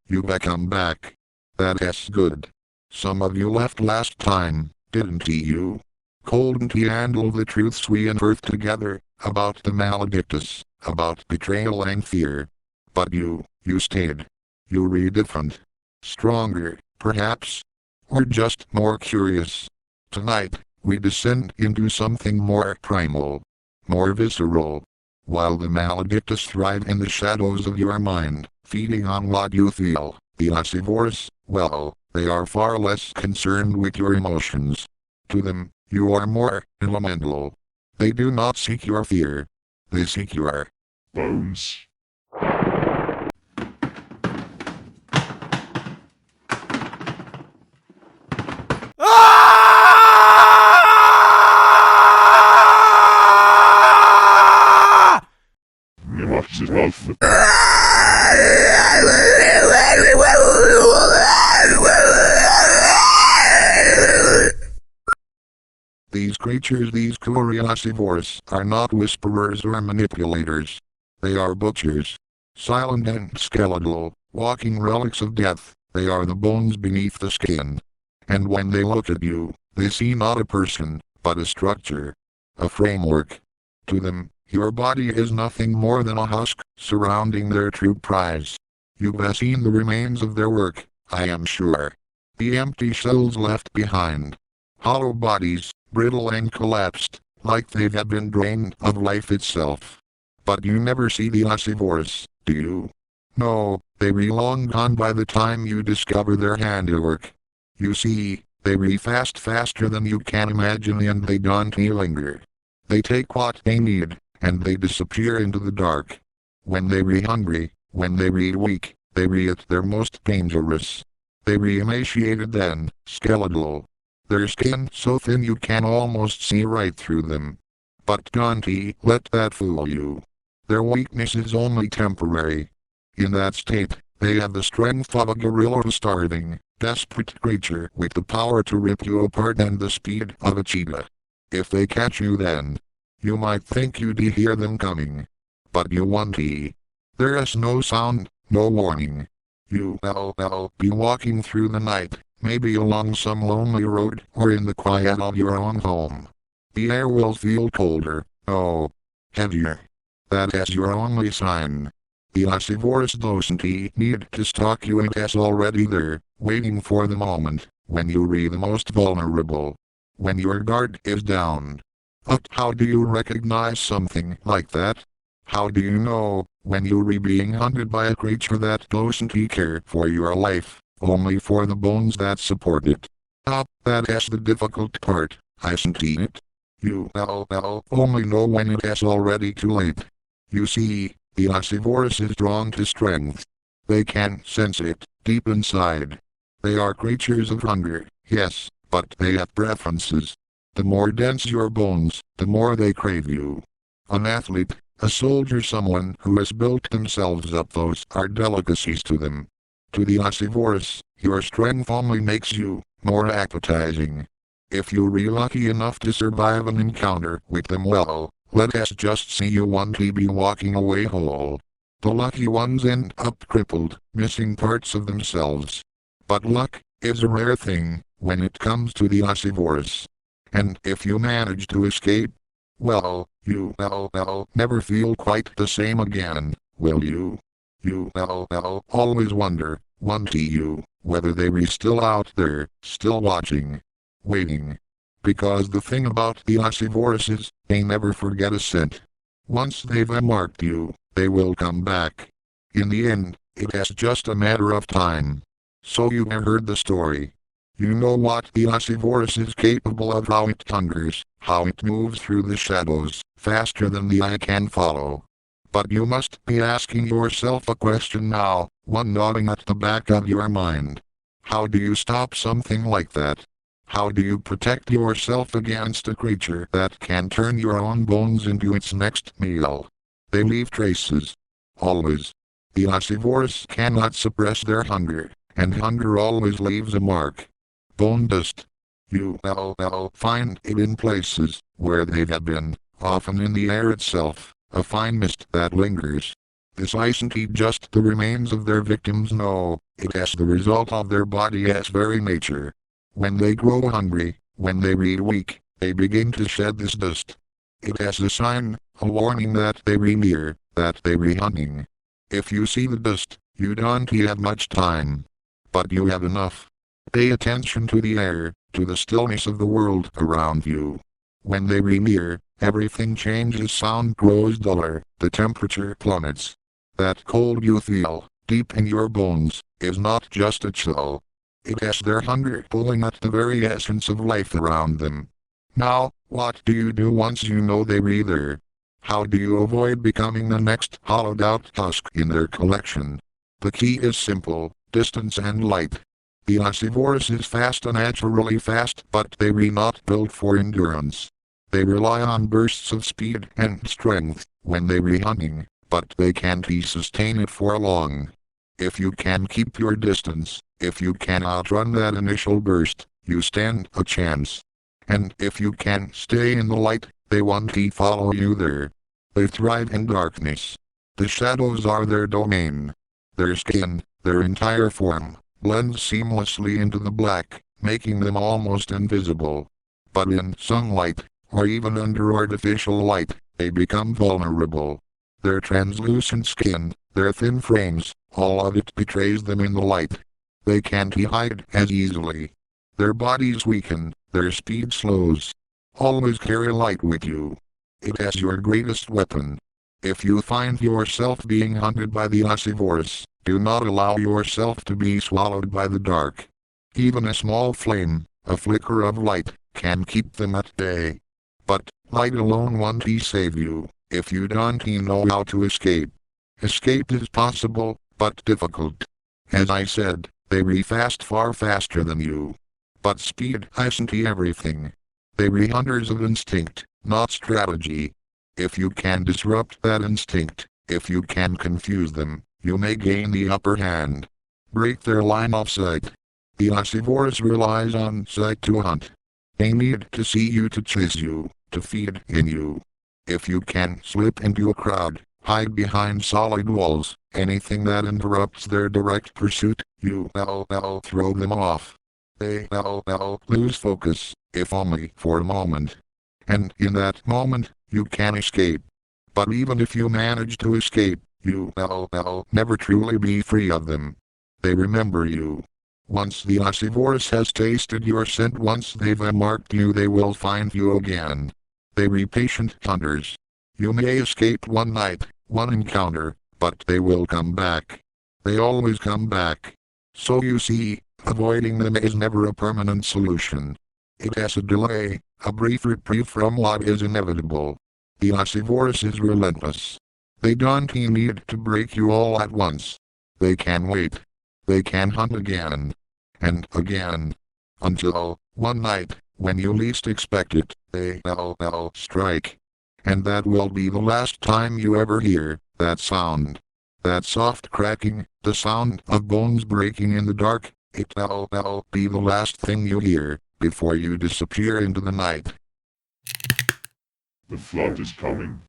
You come back. That's good. Some of you left last time, didn't you? Couldn't handle the truths we unearthed together, about the Maledictus, about betrayal and fear. But you stayed. You were different. Stronger, perhaps? Or just more curious? Tonight, we descend into something more primal, more visceral. While the Maledictus thrive in the shadows of your mind, feeding on what you feel, the Ossivorus, well, they are far less concerned with your emotions. To them, you are more elemental. They do not seek your fear. They seek your bones. These creatures, these Ossivorus, are not whisperers or manipulators. They are butchers. Silent and skeletal, walking relics of death. They are the bones beneath the skin. And when they look at you, they see not a person, but a structure. A framework. To them, your body is nothing more than a husk, surrounding their true prize. You have seen the remains of their work, I am sure. The empty shells left behind. Hollow bodies, brittle and collapsed, like they have been drained of life itself. But you never see the Ossivorus, do you? No, they be long gone by the time you discover their handiwork. You see, they be faster than you can imagine, and they don't linger. They take what they need, and they disappear into the dark. When they be hungry, when they be weak, they be at their most dangerous. They be emaciated then, skeletal. Their skin so thin you can almost see right through them. But don't let that fool you. Their weakness is only temporary. In that state, they have the strength of a gorilla, starving, desperate creature with the power to rip you apart and the speed of a cheetah. If they catch you then, you might think you'd hear them coming. But you won't. There is no sound, no warning. You'll be walking through the night, maybe along some lonely road or in the quiet of your own home. The air will feel colder, heavier. That is your only sign. The Ossivorus doesn't need to stalk you, and is already there, waiting for the moment when you be the most vulnerable. When your guard is down. But how do you recognize something like that? How do you know when you're being hunted by a creature that doesn't care for your life, only for the bones that support it? That is the difficult part, isn't it? You only know when it is already too late. You see, the Ossivorus is drawn to strength. They can sense it, deep inside. They are creatures of hunger, yes, but they have preferences. The more dense your bones, the more they crave you. An athlete, a soldier, someone who has built themselves up, those are delicacies to them. To the Ossivorus, your strength only makes you more appetizing. If you're lucky enough to survive an encounter with them, well, let us just see you won't be walking away whole. The lucky ones end up crippled, missing parts of themselves. But luck is a rare thing when it comes to the Ossivorus. And if you manage to escape, well, you never feel quite the same again, will you? You always wonder, won't you, whether they be still out there, still watching, waiting. Because the thing about the Ossivorus is, they never forget a scent. Once they've marked you, they will come back. In the end, it is just a matter of time. So you have heard the story. You know what the Ossivorus is capable of, how it hungers, how it moves through the shadows, faster than the eye can follow. But you must be asking yourself a question now, one gnawing at the back of your mind. How do you stop something like that? How do you protect yourself against a creature that can turn your own bones into its next meal? They leave traces. Always. The Ossivorus cannot suppress their hunger, and hunger always leaves a mark. Bone dust. You find it in places where they have been, often in the air itself, a fine mist that lingers. This isn't just the remains of their victims, no, it is the result of their body's very nature. When they grow hungry, when they reach weak, they begin to shed this dust. It is a sign, a warning that they re near, that they re hunting. If you see the dust, you don't have much time. But you have enough. Pay attention to the air, to the stillness of the world around you. When they re near, everything changes, sound grows duller, the temperature plummets. That cold you feel, deep in your bones, is not just a chill. It is their hunger pulling at the very essence of life around them. Now, what do you do once you know they re there? How do you avoid becoming the next hollowed out husk in their collection? The key is simple, distance and light. The Ossivorus is fast, unnaturally fast, but they re not built for endurance. They rely on bursts of speed and strength when they re hunting, but they can't sustain it for long. If you can keep your distance, if you can outrun that initial burst, you stand a chance. And if you can stay in the light, they won't follow you there. They thrive in darkness. The shadows are their domain. Their skin, their entire form, blends seamlessly into the black, making them almost invisible. But in sunlight, or even under artificial light, they become vulnerable. Their translucent skin, their thin frames, all of it betrays them in the light. They can't hide as easily. Their bodies weaken, their speed slows. Always carry light with you. It is your greatest weapon. If you find yourself being hunted by the Ossivorus, do not allow yourself to be swallowed by the dark. Even a small flame, a flicker of light, can keep them at bay. But light alone won't save you, if you don't know how to escape. Escape is possible, but difficult. As I said, they re-fast far faster than you. But speed isn't everything. They re hunters of instinct, not strategy. If you can disrupt that instinct, if you can confuse them, you may gain the upper hand. Break their line of sight. The Ossivorus relies on sight to hunt. They need to see you to chase you, to feed in you. If you can slip into a crowd, hide behind solid walls, anything that interrupts their direct pursuit, you throw them off. They lose focus, if only for a moment. And in that moment, you can escape. But even if you manage to escape, you never truly be free of them. They remember you. Once the Ossivorus has tasted your scent, once they've marked you, they will find you again. They be patient hunters. You may escape one night, one encounter, but they will come back. They always come back. So you see, avoiding them is never a permanent solution. It is a delay, a brief reprieve from what is inevitable. The Ossivorus is relentless. They don't need to break you all at once. They can wait. They can hunt again. And again. Until, one night, when you least expect it, they strike. And that will be the last time you ever hear that sound. That soft cracking, the sound of bones breaking in the dark, it'll be the last thing you hear, before you disappear into the night. The flood is coming.